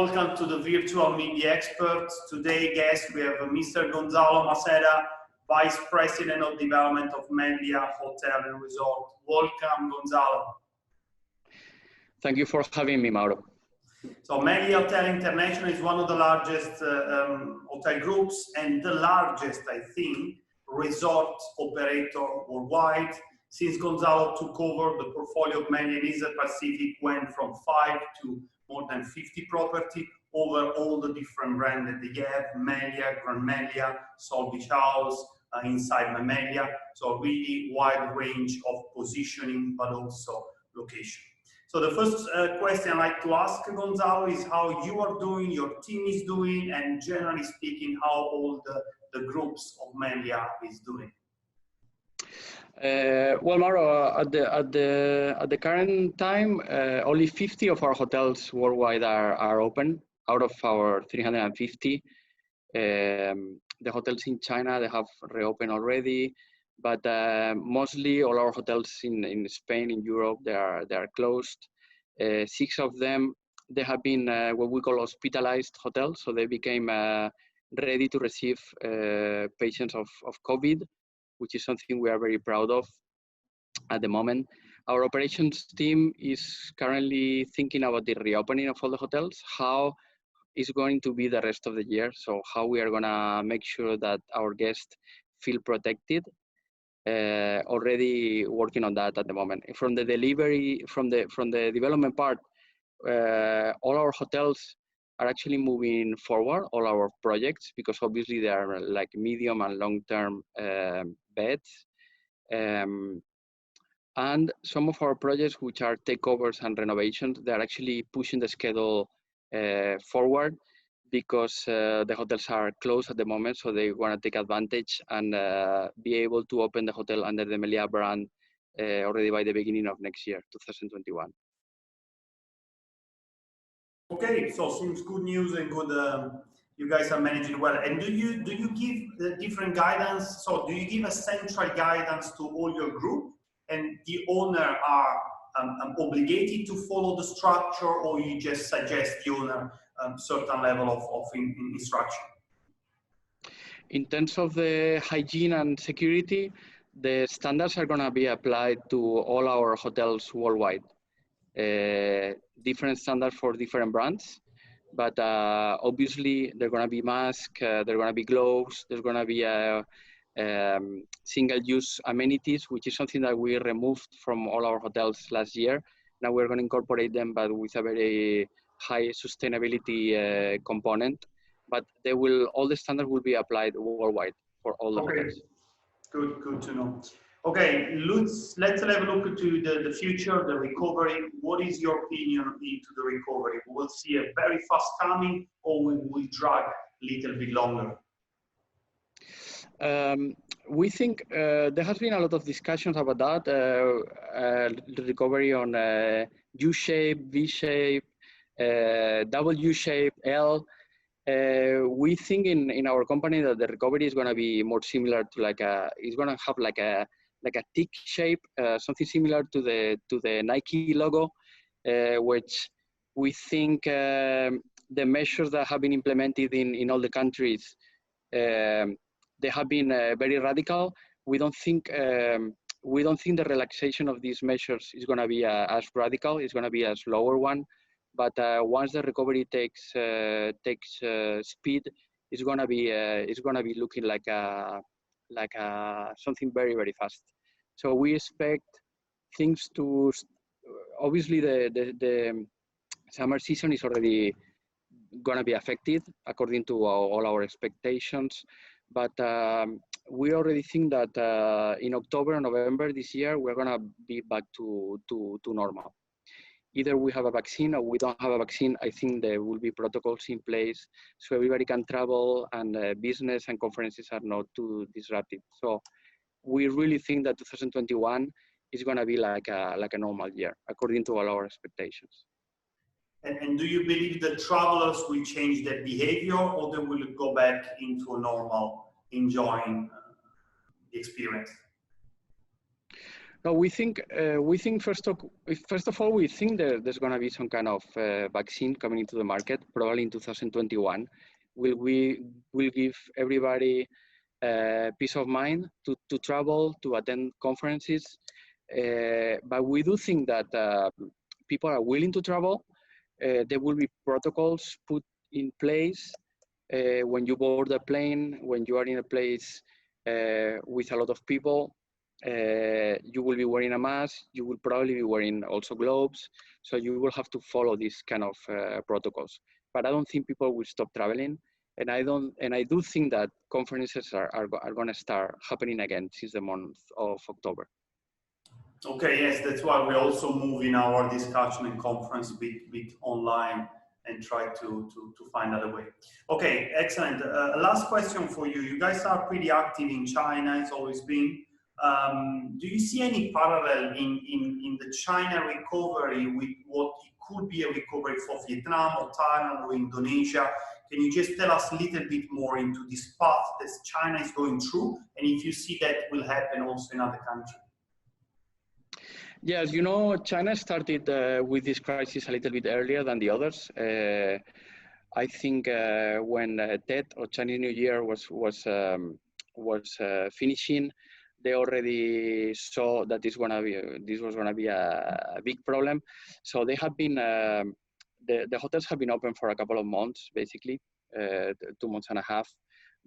welcome to the virtual media experts. Today, guest, we have Mr. Gonzalo Maceda, Vice President of Development of Melia Hotel and Resort. Welcome, Gonzalo. Thank you for having me, Mauro. So Melia Hotels International is one of the largest hotel groups and the largest, I think, resort operator worldwide. Since Gonzalo took over, the portfolio of Melia in Asia Pacific went from 5 to more than 50 property over all the different brands that they have, Melia, Grand Melia, Savills Beach House, inside Melia. So really wide range of positioning, but also location. So the first question I'd like to ask Gonzalo is how you are doing, your team is doing, and generally speaking, how all the groups of Melia is doing. Well, Mauro, at the current time, only 50 of our hotels worldwide are open out of our 350. The hotels in China, they have reopened already, but mostly all our hotels in Spain, in Europe, they are closed. 6 of them, they have been what we call hospitalized hotels, so they became ready to receive patients of COVID, which is something we are very proud of at the moment. Our operations team is currently thinking about the reopening of all the hotels, how is going to be the rest of the year, so how we are gonna make sure that our guests feel protected. Already working on that at the moment. From the delivery, from the development part, all our hotels are actually moving forward, all our projects, because obviously they are like medium and long-term beds. And some of our projects, which are takeovers and renovations, they're actually pushing the schedule forward because the hotels are closed at the moment, so they want to take advantage and be able to open the hotel under the Melia brand already by the beginning of next year, 2021. Okay, so seems good news and good. You guys are managing well. And do you give different guidance? So do you give a central guidance to all your group, and the owner are obligated to follow the structure, or you just suggest the owner certain level of instruction? In terms of the hygiene and security, the standards are going to be applied to all our hotels worldwide. Different standards for different brands, but obviously they're going to be masks, they're going to be gloves, there's going to be single-use amenities, which is something that we removed from all our hotels last year. Now we're going to incorporate them, but with a very high sustainability component. But they will, all the standards will be applied worldwide for all the hotels. Good to know. Okay, let's have a look to the future, the recovery. What is your opinion into the recovery? We'll see a very fast coming, or we will drag a little bit longer? We think there has been a lot of discussions about that, the recovery on U-shape, V-shape, W shape, L. We think in our company that the recovery is going to be more similar to it's going to have like a tick shape, something similar to the Nike logo, which we think the measures that have been implemented in all the countries, they have been very radical. We don't think the relaxation of these measures is going to be as radical. It's going to be a slower one. But once the recovery takes speed, it's going to be looking like something very, very fast. So we expect things to, obviously the summer season is already going to be affected according to all our expectations. But we already think that in October and November this year, we're going to be back to normal. Either we have a vaccine or we don't have a vaccine. I think there will be protocols in place so everybody can travel and business and conferences are not too disrupted. So we really think that 2021 is going to be like a normal year, according to all our expectations. And do you believe that travelers will change their behavior, or they will go back into a normal enjoying the experience? No, we think first of all, we think that there's going to be some kind of vaccine coming into the market, probably in 2021. Will give everybody peace of mind to travel, to attend conferences. But we do think that people are willing to travel. There will be protocols put in place when you board a plane, when you are in a place with a lot of people. You will be wearing a mask. You will probably be wearing also gloves. So you will have to follow these kind of protocols. But I don't think people will stop traveling. And I do think that conferences are going to start happening again since the month of October. Okay, yes, that's why we also move in our discussion and conference bit online and try to find another way. Okay, excellent. Last question for you. You guys are pretty active in China, it's always been. Do you see any parallel in the China recovery with what it could be a recovery for Vietnam or Thailand or Indonesia? Can you just tell us a little bit more into this path that China is going through, and if you see that will happen also in other countries? Yes, you know, China started with this crisis a little bit earlier than the others. I think when Tet or Chinese New Year was finishing, they already saw that this was going to be a big problem. So they have been the hotels have been open for a couple of months, basically 2 months and a half.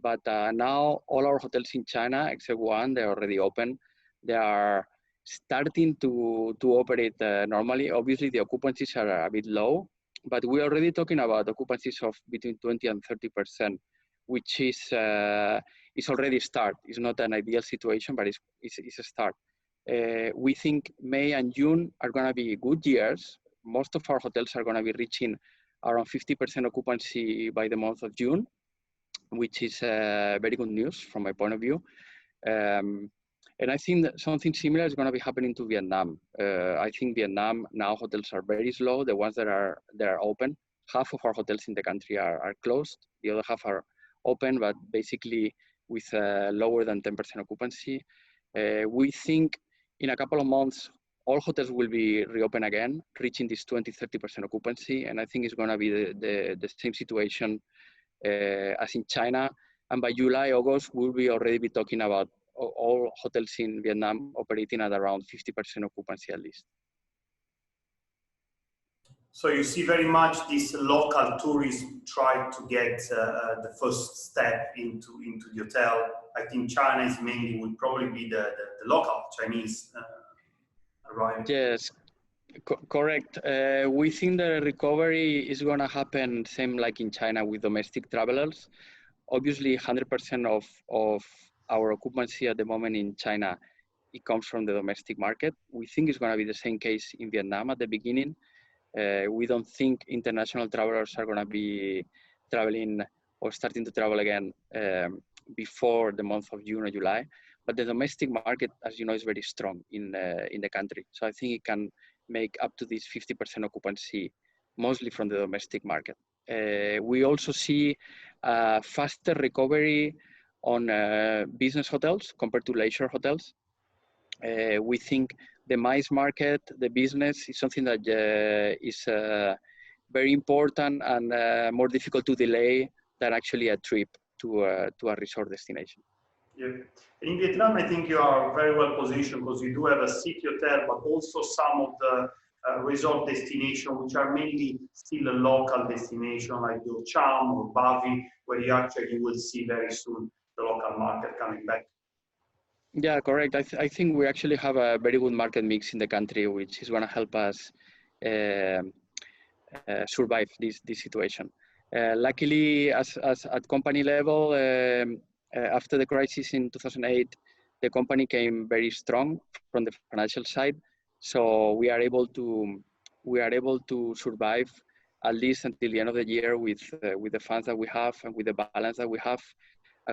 But now all our hotels in China, except one, they're already open. They are starting to operate normally. Obviously, the occupancies are a bit low, but we're already talking about occupancies of between 20 and 30%, which is already a start. It's not an ideal situation, but it's a start. We think May and June are going to be good years. Most of our hotels are going to be reaching around 50% occupancy by the month of June, which is very good news from my point of view. And I think that something similar is going to be happening to Vietnam. I think Vietnam now hotels are very slow. The ones that are open, half of our hotels in the country are closed. The other half are open, but basically with lower than 10% occupancy. We think in a couple of months, all hotels will be reopened again, reaching this 20-30% occupancy. And I think it's going to be the same situation as in China. And by July, August, we'll be already be talking about all hotels in Vietnam operating at around 50% occupancy at least. So you see very much this local tourists try to get the first step into the hotel. I think China is mainly would probably be the local Chinese arriving. Yes, correct. We think the recovery is going to happen same like in China with domestic travelers. Obviously, 100% of our occupancy at the moment in China, it comes from the domestic market. We think it's going to be the same case in Vietnam at the beginning. We don't think international travelers are going to be traveling or starting to travel again before the month of June or July. But the domestic market, as you know, is very strong in the country. So I think it can make up to this 50% occupancy, mostly from the domestic market. We also see a faster recovery on business hotels compared to leisure hotels. We think the MICE market, the business, is something that is very important and more difficult to delay than actually a trip to a resort destination. Yeah. In Vietnam, I think you are very well positioned because you do have a city hotel, but also some of the resort destinations, which are mainly still a local destination like Yo Cham or Bavi, where you actually will see very soon the local market coming back. Yeah, correct. I think we actually have a very good market mix in the country, which is going to help us survive this situation. Luckily, as at company level, after the crisis in 2008, the company came very strong from the financial side. So we are able to survive at least until the end of the year with the funds that we have and with the balance that we have.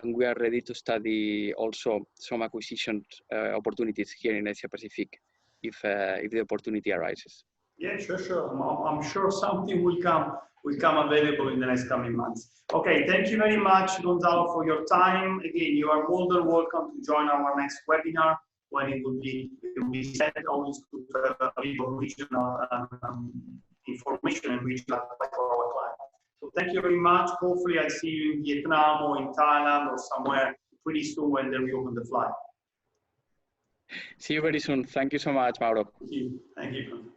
And we are ready to study also some acquisition opportunities here in Asia Pacific if the opportunity arises. Yeah, sure. I'm sure something will come available in the next coming months. Okay, thank you very much, Gonzalo, for your time. Again, you are more than welcome to join our next webinar. when it will be set always to regional information and regional advice for our clients. So thank you very much. Hopefully I see you in Vietnam or in Thailand or somewhere pretty soon when they reopen the flight. See you very soon. Thank you so much, Mauro. Thank you. Thank you.